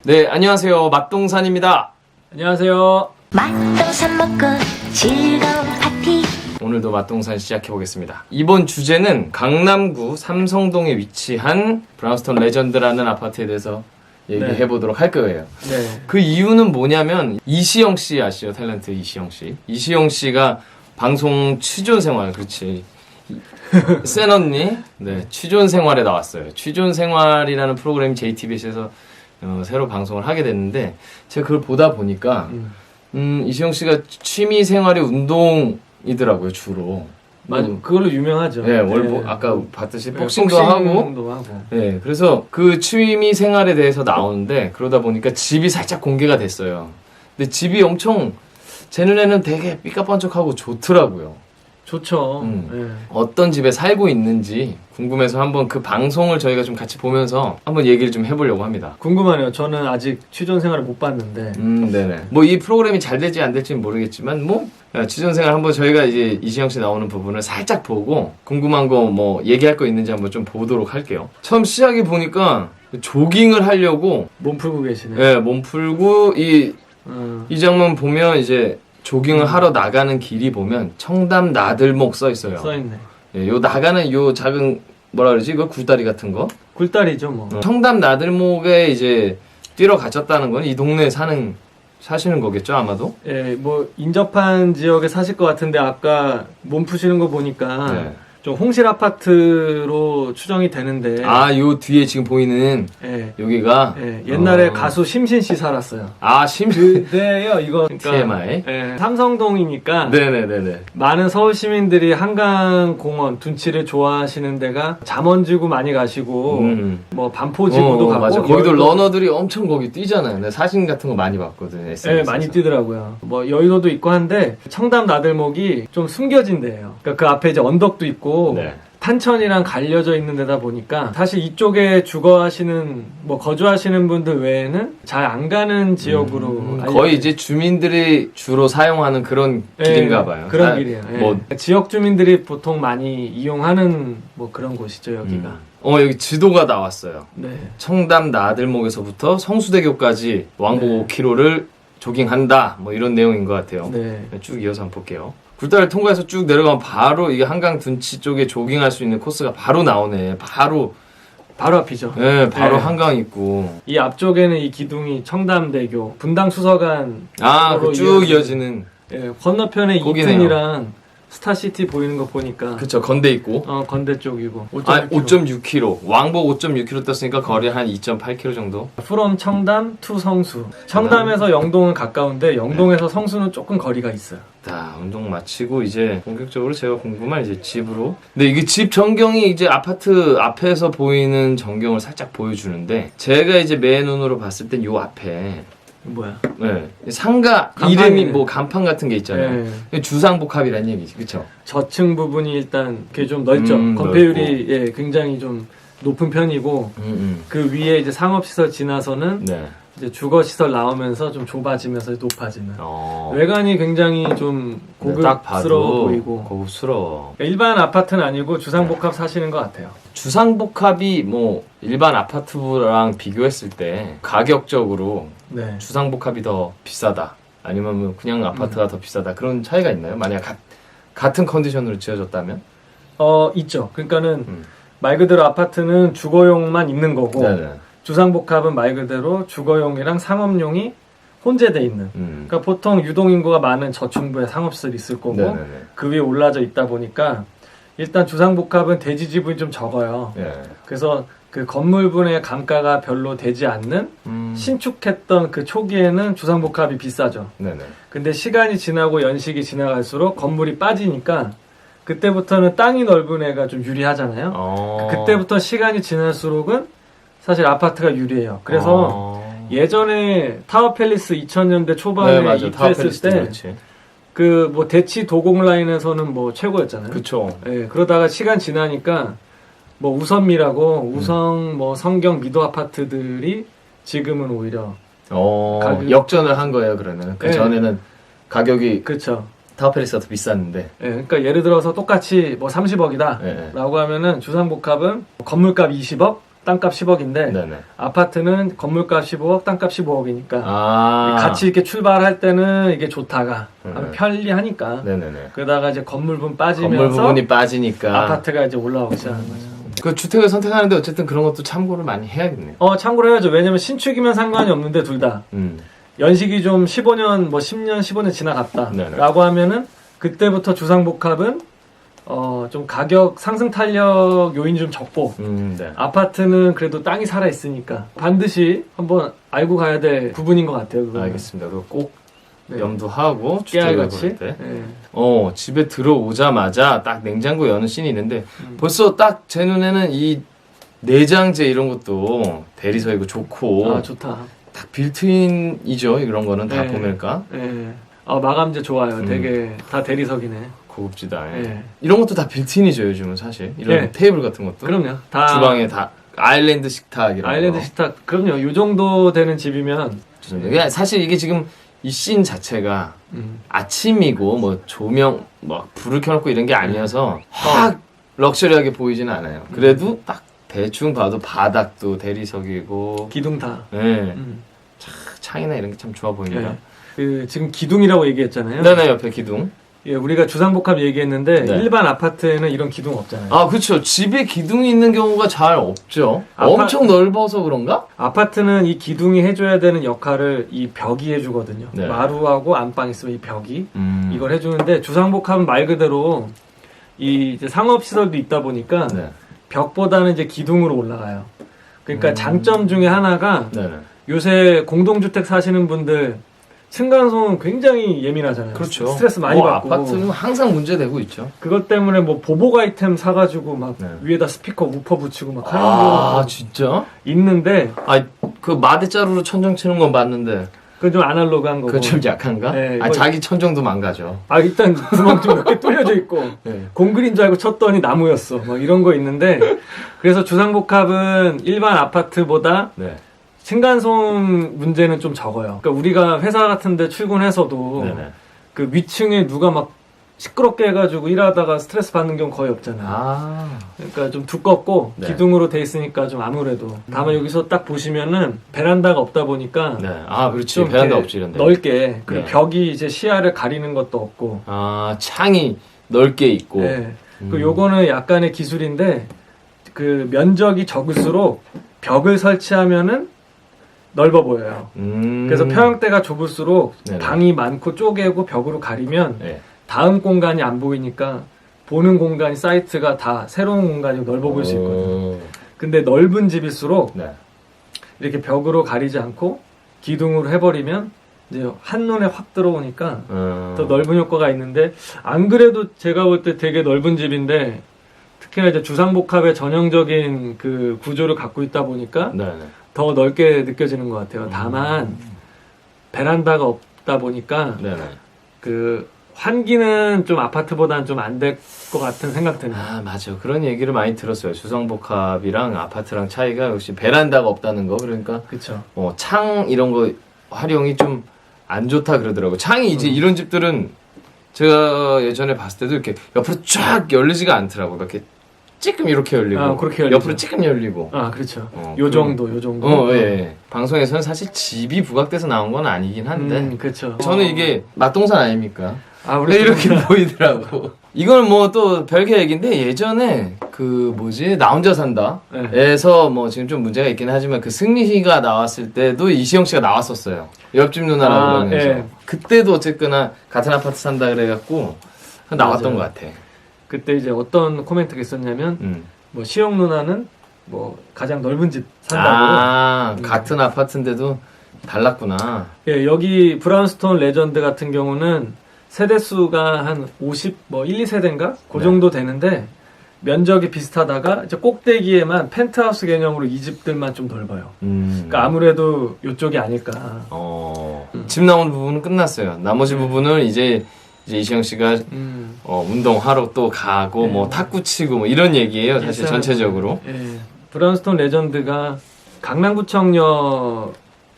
네, 안녕하세요. 맛동산입니다. 안녕하세요. 맛동산 먹고 즐거운 파티. 오늘도 맛동산 시작해보겠습니다. 이번 주제는 강남구 삼성동에 위치한 브라운스톤 레전드라는 아파트에 대해서 얘기해보도록 할 거예요. 네. 그 이유는 뭐냐면 이시영 씨 아시죠? 탤런트 이시영 씨. 이시영 씨가 방송 취존 생활, 그렇지. 센 언니, 네, 취존 생활에 나왔어요. 취존 생활이라는 프로그램이 JTBC에서 새로 방송을 하게 됐는데 제가 그걸 보다 보니까 이시영 씨가 취미 생활이 운동이더라고요, 주로. 맞아. 그걸로 유명하죠. 네, 아까 봤듯이 복싱도 하고. 네, 그래서 그 취미 생활에 대해서 나오는데 그러다 보니까 집이 살짝 공개가 됐어요. 근데 집이 엄청 제 눈에는 되게 삐까뻔쩍하고 좋더라고요. 좋죠. 네. 어떤 집에 살고 있는지 궁금해서 한번 그 방송을 저희가 좀 같이 보면서 한번 얘기를 좀 해보려고 합니다. 궁금하네요. 저는 아직 취존 생활을 못 봤는데. 네네. 뭐 이 프로그램이 잘 될지 안 될지는 모르겠지만 뭐 취존 생활 한번 저희가 이제 이시영 씨 나오는 부분을 살짝 보고 궁금한 거 뭐 얘기할 거 있는지 한번 좀 보도록 할게요. 처음 시작해 보니까 조깅을 하려고 몸 풀고 계시네. 네, 몸 풀고 이 장면 보면 이제 조깅을 하러 나가는 길이 보면 청담 나들목 써 있어요. 써있네. 예, 요 나가는 요 작은 뭐라 그러지? 이거 굴다리 같은 거? 굴다리죠, 뭐. 청담 나들목에 이제 뛰러 가셨다는 건 이 동네에 사시는 거겠죠, 아마도? 예, 뭐 인접한 지역에 사실 것 같은데 아까 몸 푸시는 거 보니까 네. 좀 홍실 아파트로 추정이 되는데. 아, 요 뒤에 지금 보이는 예. 여기가 예, 옛날에 가수 심신 씨 살았어요. 아, 심지 그때요, 이거. TMI. 예, 삼성동이니까. 네네네네. 많은 서울 시민들이 한강공원 둔치를 좋아하시는 데가 잠원지구 많이 가시고 뭐 반포지구도 가고 맞아. 거기도 여의도- 러너들이 엄청 거기 뛰잖아요. 내가 사진 같은 거 많이 봤거든. SNS에서. 네, 많이 뛰더라고요. 뭐 여의도도 있고 한데 청담 나들목이 좀 숨겨진 데예요. 그러니까 그 앞에 이제 언덕도 있고 네. 탄천이랑 갈려져 있는 데다 보니까 사실 이쪽에 주거하시는 뭐 거주하시는 분들 외에는 잘 안 가는 지역으로 거의 이제 주민들이 주로 사용하는 그런 길인가 봐요. 그런 길이에요. 예. 뭐 지역 주민들이 보통 많이 이용하는 뭐 그런 곳이죠, 여기가. 여기 지도가 나왔어요. 네. 청담 나들목에서부터 성수대교까지 왕복 네. 5km를 조깅한다. 뭐 이런 내용인 것 같아요. 네. 쭉 이어서 한번 볼게요. 굴다리를 통과해서 쭉 내려가면 바로 이게 한강 둔치 쪽에 조깅할 수 있는 코스가 바로 나오네. 바로 앞이죠. 네, 바로 네. 한강 있고. 이 앞쪽에는 이 기둥이 청담대교, 분당수서관 아, 그 쭉 이어지는. 예, 건너편에 거기네요. 이튼이랑 스타시티 보이는 거 보니까 그쵸, 건대 있고. 건대 쪽이고 5.6km. 왕복 5.6km 떴으니까 거리 한 2.8km 정도. from 청담 to 성수. 청담에서 영동은 가까운데 영동에서 성수는 조금 거리가 있어요. 자, 운동 마치고 이제 본격적으로 제가 궁금한 이제 집으로. 근데 이게 집 전경이 이제 아파트 앞에서 보이는 전경을 살짝 보여주는데 제가 이제 맨 눈으로 봤을 땐 요 앞에 뭐야? 네, 상가 간판이네. 이름이 뭐 간판 같은 게 있잖아요. 주상복합이라는 얘기지, 그쵸? 저층 부분이 일단 그게 좀 넓죠. 넓고. 건폐율이 굉장히 좀 높은 편이고 그 위에 이제 상업시설 지나서는 네. 이제 주거시설 나오면서 좀 좁아지면서 높아지는. 어. 외관이 굉장히 좀 딱 고급스러워 봐도 보이고. 고급스러워. 일반 아파트는 아니고 주상복합 사시는 것 같아요. 주상복합이 뭐 일반 아파트랑 비교했을 때 가격적으로 네. 주상복합이 더 비싸다. 아니면 뭐 그냥 아파트가 더 비싸다. 그런 차이가 있나요? 만약 같은 컨디션으로 지어졌다면? 있죠. 그러니까는 말 그대로 아파트는 주거용만 있는 거고 네네. 주상복합은 말 그대로 주거용이랑 상업용이 혼재돼 있는. 그러니까 보통 유동인구가 많은 저층부에 상업시설이 있을 거고 네네네. 그 위에 올라져 있다 보니까 일단 주상복합은 대지 지분이 좀 적어요. 예. 그래서 그 건물분의 감가가 별로 되지 않는 신축했던 그 초기에는 주상복합이 비싸죠. 네네. 근데 시간이 지나고 연식이 지나갈수록 건물이 빠지니까 그때부터는 땅이 넓은 애가 좀 유리하잖아요. 그때부터 시간이 지날수록은 사실 아파트가 유리해요. 그래서 예전에 타워팰리스 2000년대 초반에 네, 맞아. 입주했을 때 그렇지. 그 뭐 대치 도곡 라인에서는 뭐 최고였잖아요. 그쵸. 예, 그러다가 시간 지나니까 뭐 우선미라고 우성 뭐 성경 미도 아파트들이 지금은 오히려 역전을 한 거예요, 그러면. 그 네. 전에는 가격이 그렇죠. 타워팰리스가 더 비쌌는데. 예, 그러니까 예를 들어서 똑같이 뭐 30억이다 예. 라고 하면은 주상복합은 건물값 20억, 땅값 10억인데 네네. 아파트는 건물값 15억, 땅값 15억이니까 아. 같이 이렇게 출발할 때는 이게 좋다가 네. 편리하니까 네네네. 그러다가 이제 건물분 빠지면서 건물 부분이 빠지니까. 아파트가 이제 올라오기 시작하는 거죠. 그 주택을 선택하는데 어쨌든 그런 것도 참고를 많이 해야겠네요. 참고로 해야죠. 왜냐면 신축이면 상관이 없는데 둘 다 연식이 좀 15년, 뭐 10년, 15년 지나갔다 네네. 라고 하면은 그때부터 주상복합은 좀 가격 상승 탄력 요인이 좀 적고 네. 아파트는 그래도 땅이 살아있으니까 반드시 한번 알고 가야 될 부분인 것 같아요. 그거는. 알겠습니다. 그거 꼭 네. 염두하고 주택을 깨알같이. 고를 때. 네. 집에 들어오자마자 딱 냉장고 여는 씬이 있는데 벌써 딱 제 눈에는 이 내장재 이런 것도 대리석이고 좋고 아 좋다. 딱 빌트인이죠. 이런 거는 다 네. 보면까 네. 마감재 좋아요. 되게 다 대리석이네. 고급지다. 예. 네. 이런 것도 다 빌트인이죠. 요즘은 사실 이런 네. 테이블 같은 것도 그럼요. 다 주방에 다 아일랜드 식탁 이런 아일랜드 거. 식탁. 그럼요. 요 정도 되는 집이면 좋습니다. 그냥 사실 이게 지금 이 씬 자체가 아침이고 뭐 조명 뭐 불을 켜놓고 이런 게 아니어서 확 럭셔리하게 보이지는 않아요. 그래도 딱 대충 봐도 바닥도 대리석이고 기둥 다. 네. 창이나 이런 게 참 좋아 보입니다. 네. 그 지금 기둥이라고 얘기했잖아요. 네네 옆에 기둥. 예, 우리가 주상복합 얘기했는데 네. 일반 아파트에는 이런 기둥 없잖아요. 아 그렇죠. 집에 기둥이 있는 경우가 잘 없죠. 엄청 넓어서 그런가? 아파트는 이 기둥이 해줘야 되는 역할을 이 벽이 해주거든요. 네. 마루하고 안방 있으면 이 벽이 이걸 음. 해주는데 주상복합은 말 그대로 이 이제 상업시설도 있다 보니까 네. 벽보다는 이제 기둥으로 올라가요. 그러니까 장점 중에 하나가 네네. 요새 공동주택 사시는 분들 층간소음 굉장히 예민하잖아요. 그렇죠. 스트레스 많이 받고. 아파트는 항상 문제되고 있죠. 그것 때문에 뭐 보복 아이템 사가지고 막 네. 위에다 스피커 우퍼 붙이고 막 하는 아 거 진짜? 있는데 그 마대자루로 천정 치는 건 봤는데 그건 좀 아날로그한 거고. 그거 좀 약한가? 네, 이거- 자기 천정도 망가져. 일단 구멍 좀 몇 개 뚫려져 있고 네. 공그린 줄 알고 쳤더니 나무였어. 뭐 이런 거 있는데 그래서 주상복합은 일반 아파트보다 네. 층간소음 문제는 좀 적어요. 그러니까 우리가 회사 같은데 출근해서도 네네. 그 위층에 누가 막 시끄럽게 해가지고 일하다가 스트레스 받는 경우 거의 없잖아요. 아. 그러니까 좀 두껍고 네. 기둥으로 돼 있으니까 좀 아무래도 다만 여기서 딱 보시면은 베란다가 없다 보니까 네. 아 그렇지. 좀 베란다 이렇게 없지 이런데. 넓게 그리고 네. 벽이 이제 시야를 가리는 것도 없고 아 창이 넓게 있고. 네. 그 요거는 약간의 기술인데 그 면적이 적을수록 벽을 설치하면은 넓어 보여요. 그래서 평형대가 좁을수록 네네. 방이 많고 쪼개고 벽으로 가리면 네. 다음 공간이 안 보이니까 보는 공간이 사이트가 다 새로운 공간이 넓어 보일 수 있거든요. 근데 넓은 집일수록 네. 이렇게 벽으로 가리지 않고 기둥으로 해버리면 이제 한눈에 확 들어오니까 더 넓은 효과가 있는데 안 그래도 제가 볼 때 되게 넓은 집인데 특히나 이제 주상복합의 전형적인 그 구조를 갖고 있다 보니까 네네. 더 넓게 느껴지는 것 같아요. 다만 베란다가 없다 보니까 네네. 그 환기는 좀 아파트보다는 좀 안 될 것 같은 생각 드네요. 아 맞아. 그런 얘기를 많이 들었어요. 주상복합이랑 아파트랑 차이가 역시 베란다가 없다는 거. 그러니까 그렇죠. 창 이런 거 활용이 좀 안 좋다 그러더라고. 창이 이제 이런 집들은 제가 예전에 봤을 때도 이렇게 옆으로 쫙 열리지가 않더라고. 이렇게 찌끔 이렇게 열리고, 그렇게 열리죠. 옆으로 찌끔 열리고. 그렇죠. 어, 요 정도. 예. 방송에서는 사실 집이 부각돼서 나온 건 아니긴 한데. 그렇죠. 저는 이게 맛동산 아닙니까? 우리 이렇게 보이더라고. 이건 뭐 또 별개 얘기인데 예전에 그 뭐지 나 혼자 산다에서 뭐 지금 좀 문제가 있긴 하지만 그 승리가 나왔을 때도 이시영 씨가 나왔었어요. 옆집 누나라고 그러면서 예. 그때도 어쨌거나 같은 아파트 산다 그래갖고 나왔던 맞아요. 것 같아. 그때 이제 어떤 코멘트가 있었냐면 뭐 시영 누나는 뭐 가장 넓은 집 산다고. 같은 아파트인데도 달랐구나. 예, 여기 브라운스톤 레전드 같은 경우는 세대수가 한 50, 뭐 1, 2세대인가? 그 네. 정도 되는데 면적이 비슷하다가 이제 꼭대기에만 펜트하우스 개념으로 이 집들만 좀 넓어요. 그러니까 아무래도 이쪽이 아닐까. 집 나오는 부분은 끝났어요. 나머지 부분은 이제 이시영 씨가 운동하러 또 가고 뭐 탁구 치고 뭐 이런 얘기예요. 사실 전체적으로. 예. 브라운스톤 레전드가 강남구청역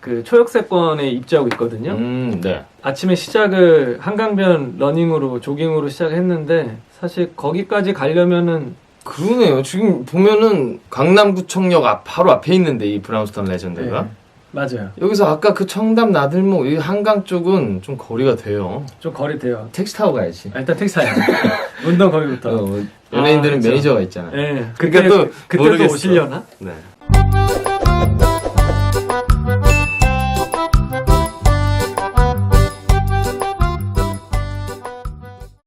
그 초역세권에 입주하고 있거든요. 네. 아침에 시작을 한강변 러닝으로 조깅으로 시작했는데 사실 거기까지 가려면은 그러네요. 지금 보면은 강남구청역 바로 앞에 있는데 이 브라운스톤 레전드가 네. 맞아요. 여기서 아까 그 청담 나들목 이 한강 쪽은 좀 거리가 돼요. 좀 거리 돼요. 택시 타고 가야지. 일단 택시 타요. 운동 거리부터. 연예인들은 그렇죠. 매니저가 있잖아요. 네. 그러니까 또 그때도 모르겠어. 오시려나? 네.